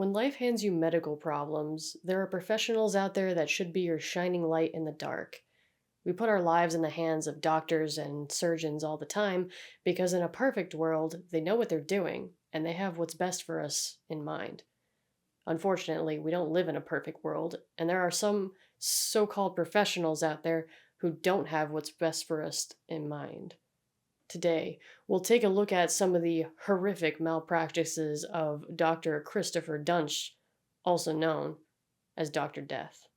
When life hands you medical problems, there are professionals out there that should be your shining light in the dark. We put our lives in the hands of doctors and surgeons all the time because, in a perfect world, they know what they're doing and they have what's best for us in mind. Unfortunately, we don't live in a perfect world, and there are some so called professionals out there who don't have what's best for us in mind. Today, we'll take a look at some of the horrific malpractices of Dr. Christopher Duntsch, also known as Dr. Death.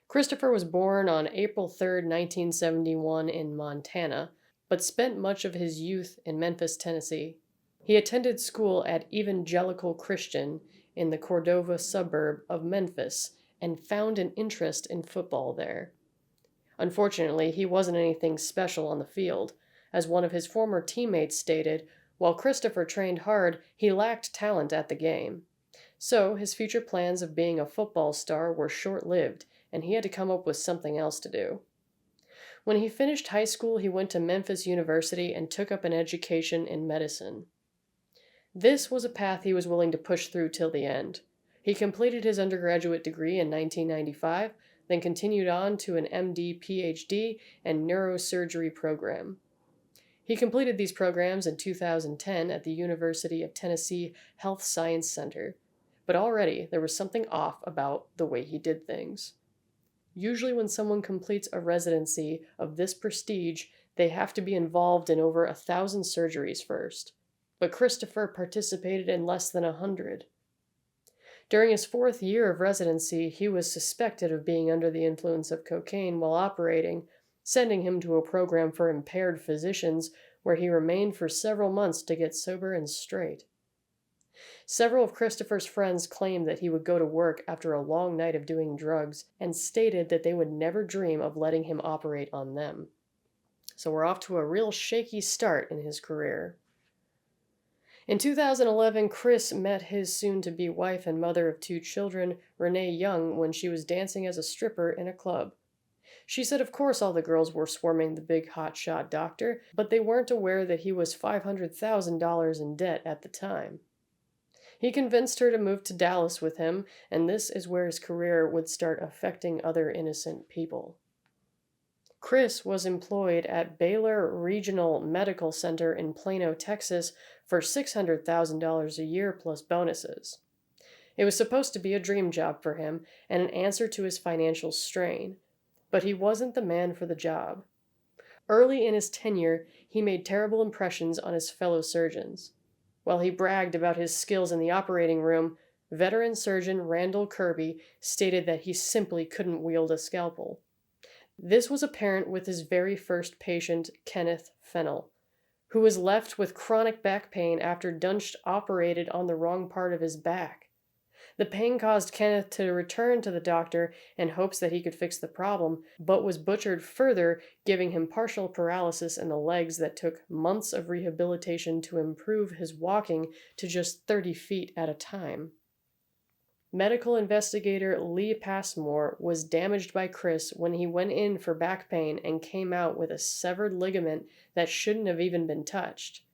Christopher was born on April 3rd, 1971 in Montana, but spent much of his youth in Memphis, Tennessee. He attended school at Evangelical Christian in the Cordova suburb of Memphis and found an interest in football there. Unfortunately, he wasn't anything special on the field. As one of his former teammates stated, while Christopher trained hard, he lacked talent at the game. So his future plans of being a football star were short-lived, and he had to come up with something else to do. When he finished high school, he went to Memphis University and took up an education in medicine. This was a path he was willing to push through till the end. He completed his undergraduate degree in 1995, then continued on to an MD, PhD, and neurosurgery program. He completed these programs in 2010 at the University of Tennessee Health Science Center, but already there was something off about the way he did things. Usually when someone completes a residency of this prestige, they have to be involved in over 1,000 surgeries first. But Christopher participated in less than 100. During his 4th year of residency, he was suspected of being under the influence of cocaine while operating, sending him to a program for impaired physicians where he remained for several months to get sober and straight. Several of Christopher's friends claimed that he would go to work after a long night of doing drugs and stated that they would never dream of letting him operate on them. So we're off to a real shaky start in his career. In 2011, Chris met his soon-to-be wife and mother of 2 children, Renee Young, when she was dancing as a stripper in a club. She said of course all the girls were swarming the big hotshot doctor, but they weren't aware that he was $500,000 in debt at the time. He convinced her to move to Dallas with him, and this is where his career would start affecting other innocent people. Chris was employed at Baylor Regional Medical Center in Plano, Texas for $600,000 a year plus bonuses. It was supposed to be a dream job for him and an answer to his financial strain, but he wasn't the man for the job. Early in his tenure, he made terrible impressions on his fellow surgeons. While he bragged about his skills in the operating room, veteran surgeon Randall Kirby stated that he simply couldn't wield a scalpel. This was apparent with his very first patient, Kenneth Fennell, who was left with chronic back pain after Duntsch operated on the wrong part of his back. The pain caused Kenneth to return to the doctor in hopes that he could fix the problem, but was butchered further, giving him partial paralysis in the legs that took months of rehabilitation to improve his walking to just 30 feet at a time. Medical investigator Lee Passmore was damaged by Chris when he went in for back pain and came out with a severed ligament that shouldn't have even been touched,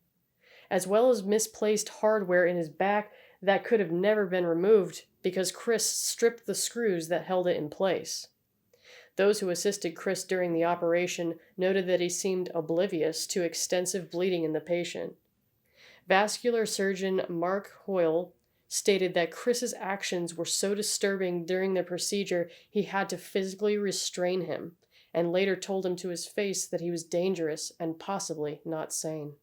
as well as misplaced hardware in his back that could have never been removed because Chris stripped the screws that held it in place. Those who assisted Chris during the operation noted that he seemed oblivious to extensive bleeding in the patient. Vascular surgeon Mark Hoyle stated that Chris's actions were so disturbing during the procedure he had to physically restrain him, and later told him to his face that he was dangerous and possibly not sane.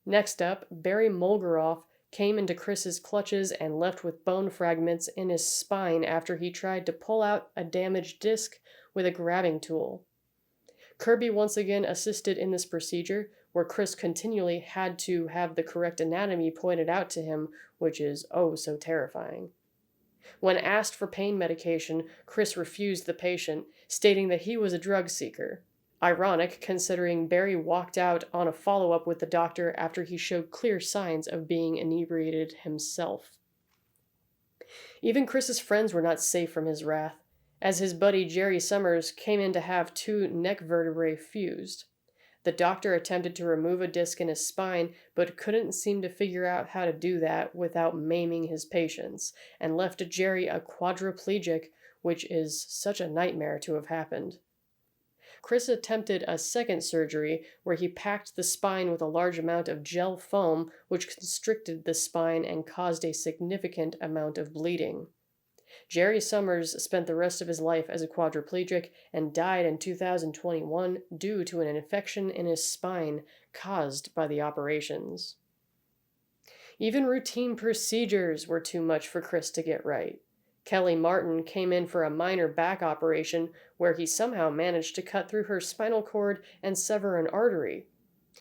Next up, Barry Molgaroff came into Chris's clutches and left with bone fragments in his spine after he tried to pull out a damaged disc with a grabbing tool. Kirby once again assisted in this procedure, where Chris continually had to have the correct anatomy pointed out to him, which is oh so terrifying. When asked for pain medication, Chris refused the patient, stating that he was a drug seeker. Ironic, considering Barry walked out on a follow-up with the doctor after he showed clear signs of being inebriated himself. Even Chris's friends were not safe from his wrath. as his buddy Jerry Summers came in to have 2 neck vertebrae fused. The doctor attempted to remove a disc in his spine, but couldn't seem to figure out how to do that without maiming his patients, and left Jerry a quadriplegic, which is such a nightmare to have happened. Chris attempted a second surgery where he packed the spine with a large amount of gel foam, which constricted the spine and caused a significant amount of bleeding. Jerry Summers spent the rest of his life as a quadriplegic and died in 2021 due to an infection in his spine caused by the operations. Even routine procedures were too much for Chris to get right. Kelly Martin came in for a minor back operation where he somehow managed to cut through her spinal cord and sever an artery.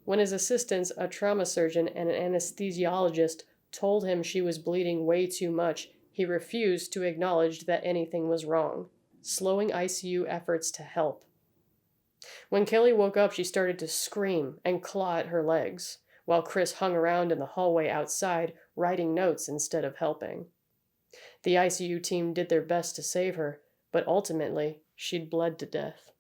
When his assistants, a trauma surgeon and an anesthesiologist, told him she was bleeding way too much, he refused to acknowledge that anything was wrong, slowing ICU efforts to help. When Kelly woke up, she started to scream and claw at her legs, while Chris hung around in the hallway outside, writing notes instead of helping. The ICU team did their best to save her, but ultimately, she'd bled to death.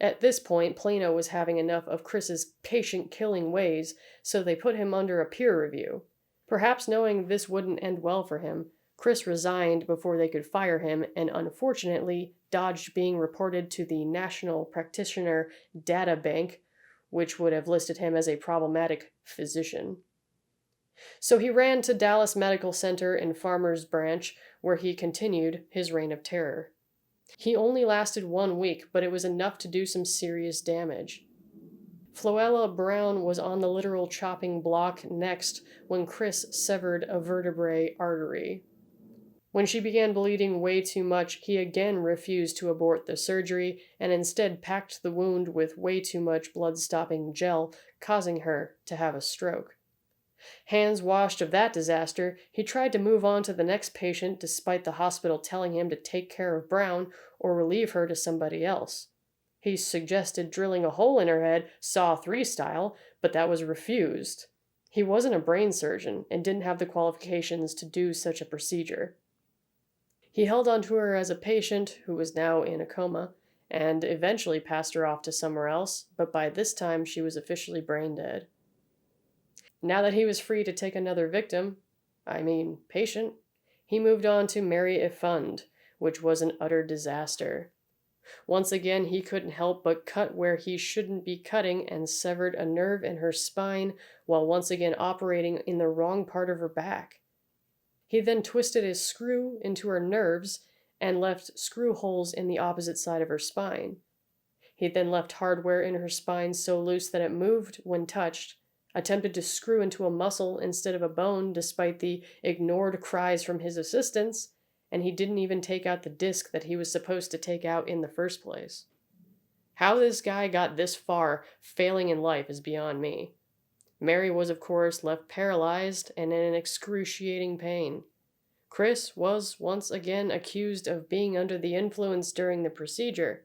At this point, Plano was having enough of Chris's patient-killing ways, so they put him under a peer review. Perhaps knowing this wouldn't end well for him, Chris resigned before they could fire him and unfortunately dodged being reported to the National Practitioner Data Bank, which would have listed him as a problematic physician. So he ran to Dallas Medical Center in Farmers Branch, where he continued his reign of terror. He only lasted 1 week, but it was enough to do some serious damage. Floella Brown was on the literal chopping block next when Chris severed a vertebrae artery. When she began bleeding way too much, he again refused to abort the surgery and instead packed the wound with way too much blood-stopping gel, causing her to have a stroke. Hands washed of that disaster, he tried to move on to the next patient despite the hospital telling him to take care of Brown or relieve her to somebody else. He suggested drilling a hole in her head, Saw 3 style, but that was refused. He wasn't a brain surgeon and didn't have the qualifications to do such a procedure. He held on to her as a patient who was now in a coma and eventually passed her off to somewhere else, but by this time she was officially brain dead. Now that he was free to take another patient, he moved on to marry a fund, which was an utter disaster. Once again, he couldn't help but cut where he shouldn't be cutting and severed a nerve in her spine while once again operating in the wrong part of her back. He then twisted a screw into her nerves and left screw holes in the opposite side of her spine. He then left hardware in her spine so loose that it moved when touched, attempted to screw into a muscle instead of a bone despite the ignored cries from his assistants, and he didn't even take out the disc that he was supposed to take out in the first place. How this guy got this far failing in life is beyond me. Mary was, of course, left paralyzed and in excruciating pain. Chris was once again accused of being under the influence during the procedure.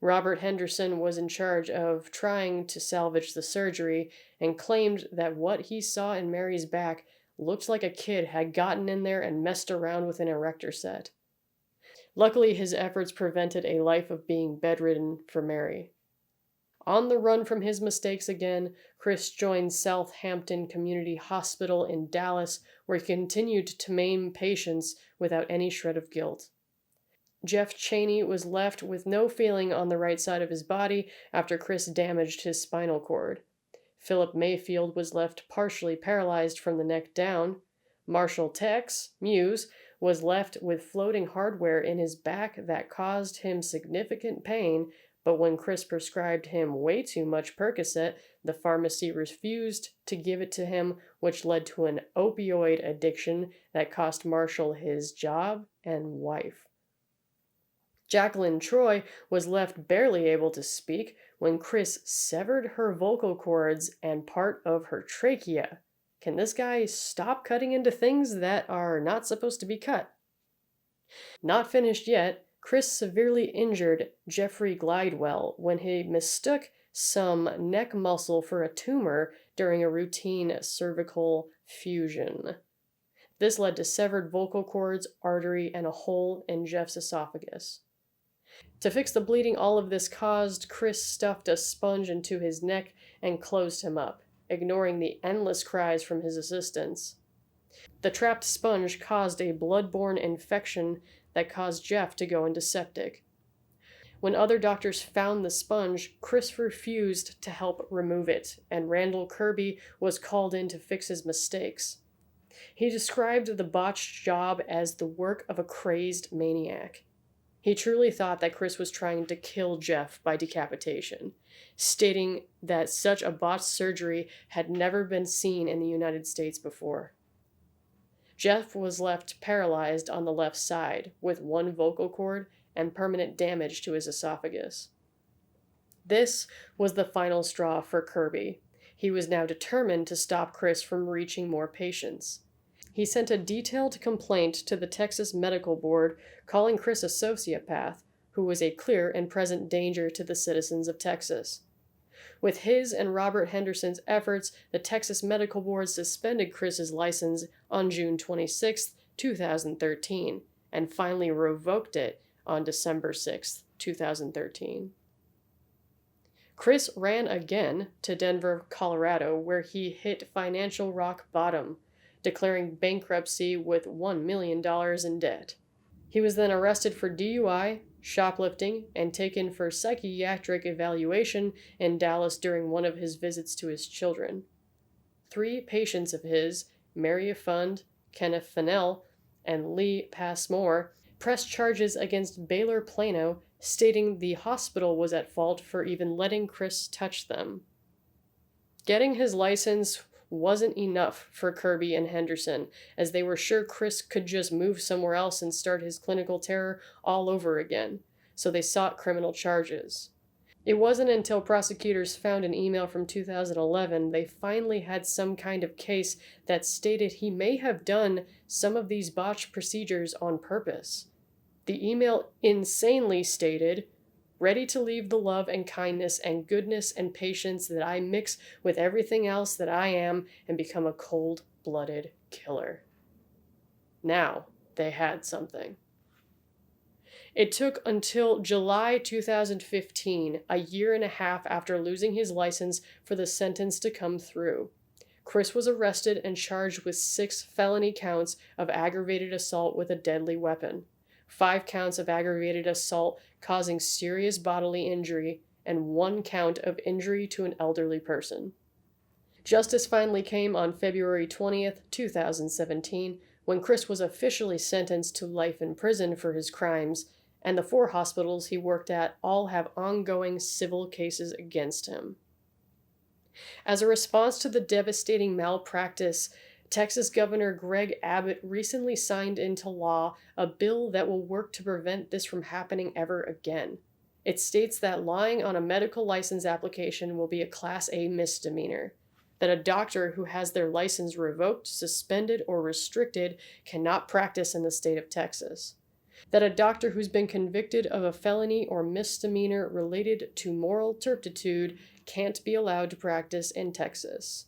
Robert Henderson was in charge of trying to salvage the surgery and claimed that what he saw in Mary's back looked like a kid had gotten in there and messed around with an erector set. Luckily, his efforts prevented a life of being bedridden for Mary. On the run from his mistakes again, Chris joined Southampton Community Hospital in Dallas, where he continued to maim patients without any shred of guilt. Jeff Cheney was left with no feeling on the right side of his body after Chris damaged his spinal cord. Philip Mayfield was left partially paralyzed from the neck down. Marshall Tex, Muse, was left with floating hardware in his back that caused him significant pain, but when Chris prescribed him way too much Percocet, the pharmacy refused to give it to him, which led to an opioid addiction that cost Marshall his job and wife. Jacqueline Troy was left barely able to speak when Chris severed her vocal cords and part of her trachea. Can this guy stop cutting into things that are not supposed to be cut? Not finished yet, Chris severely injured Jeffrey Glidewell when he mistook some neck muscle for a tumor during a routine cervical fusion. This led to severed vocal cords, artery, and a hole in Jeff's esophagus. To fix the bleeding all of this caused, Chris stuffed a sponge into his neck and closed him up, ignoring the endless cries from his assistants. The trapped sponge caused a blood-borne infection that caused Jeff to go into septic. When other doctors found the sponge, Chris refused to help remove it, and Randall Kirby was called in to fix his mistakes. He described the botched job as the work of a crazed maniac. He truly thought that Chris was trying to kill Jeff by decapitation, stating that such a botched surgery had never been seen in the United States before. Jeff was left paralyzed on the left side, with one vocal cord and permanent damage to his esophagus. This was the final straw for Kirby. He was now determined to stop Chris from reaching more patients. He sent a detailed complaint to the Texas Medical Board, calling Chris a sociopath, who was a clear and present danger to the citizens of Texas. With his and Robert Henderson's efforts, the Texas Medical Board suspended Chris's license on June 26, 2013, and finally revoked it on December 6, 2013. Chris ran again to Denver, Colorado, where he hit financial rock bottom, declaring bankruptcy with $1 million in debt. He was then arrested for DUI, shoplifting, and taken for psychiatric evaluation in Dallas during one of his visits to his children. 3 patients of his, Mary Fund, Kenneth Fennell, and Lee Passmore, pressed charges against Baylor Plano, stating the hospital was at fault for even letting Chris touch them. Getting his license wasn't enough for Kirby and Henderson, as they were sure Chris could just move somewhere else and start his clinical terror all over again, so they sought criminal charges. It wasn't until prosecutors found an email from 2011 they finally had some kind of case that stated he may have done some of these botched procedures on purpose. The email insanely stated, "Ready to leave the love and kindness and goodness and patience that I mix with everything else that I am and become a cold-blooded killer." Now they had something. It took until July 2015, a year and a half after losing his license, for the sentence to come through. Chris was arrested and charged with 6 felony counts of aggravated assault with a deadly weapon, 5 counts of aggravated assault causing serious bodily injury, and 1 count of injury to an elderly person. Justice finally came on February 20th, 2017, when Chris was officially sentenced to life in prison for his crimes, and the 4 hospitals he worked at all have ongoing civil cases against him. As a response to the devastating malpractice, Texas Governor Greg Abbott recently signed into law a bill that will work to prevent this from happening ever again. It states that lying on a medical license application will be a Class A misdemeanor, that a doctor who has their license revoked, suspended, or restricted cannot practice in the state of Texas, that a doctor who's been convicted of a felony or misdemeanor related to moral turpitude can't be allowed to practice in Texas.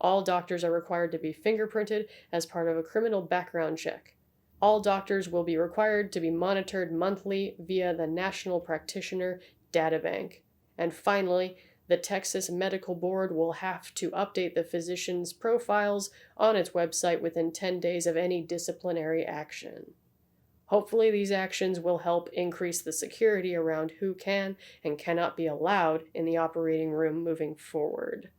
All doctors are required to be fingerprinted as part of a criminal background check. All doctors will be required to be monitored monthly via the National Practitioner Databank. And finally, the Texas Medical Board will have to update the physician's profiles on its website within 10 days of any disciplinary action. Hopefully, these actions will help increase the security around who can and cannot be allowed in the operating room moving forward.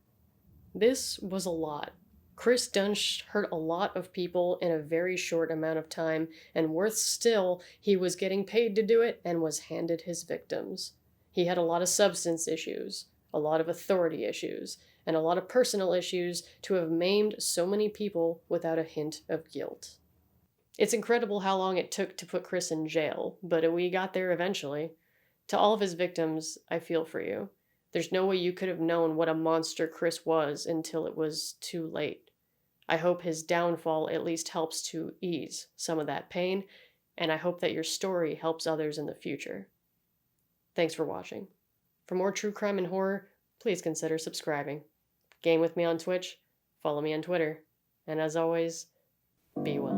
This was a lot. Chris Duntsch hurt a lot of people in a very short amount of time, and worse still, he was getting paid to do it and was handed his victims. He had a lot of substance issues, a lot of authority issues, and a lot of personal issues to have maimed so many people without a hint of guilt. It's incredible how long it took to put Chris in jail, but we got there eventually. To all of his victims, I feel for you. There's no way you could have known what a monster Chris was until it was too late. I hope his downfall at least helps to ease some of that pain, and I hope that your story helps others in the future. Thanks for watching. For more true crime and horror, please consider subscribing. Game with me on Twitch, follow me on Twitter, and as always, be well.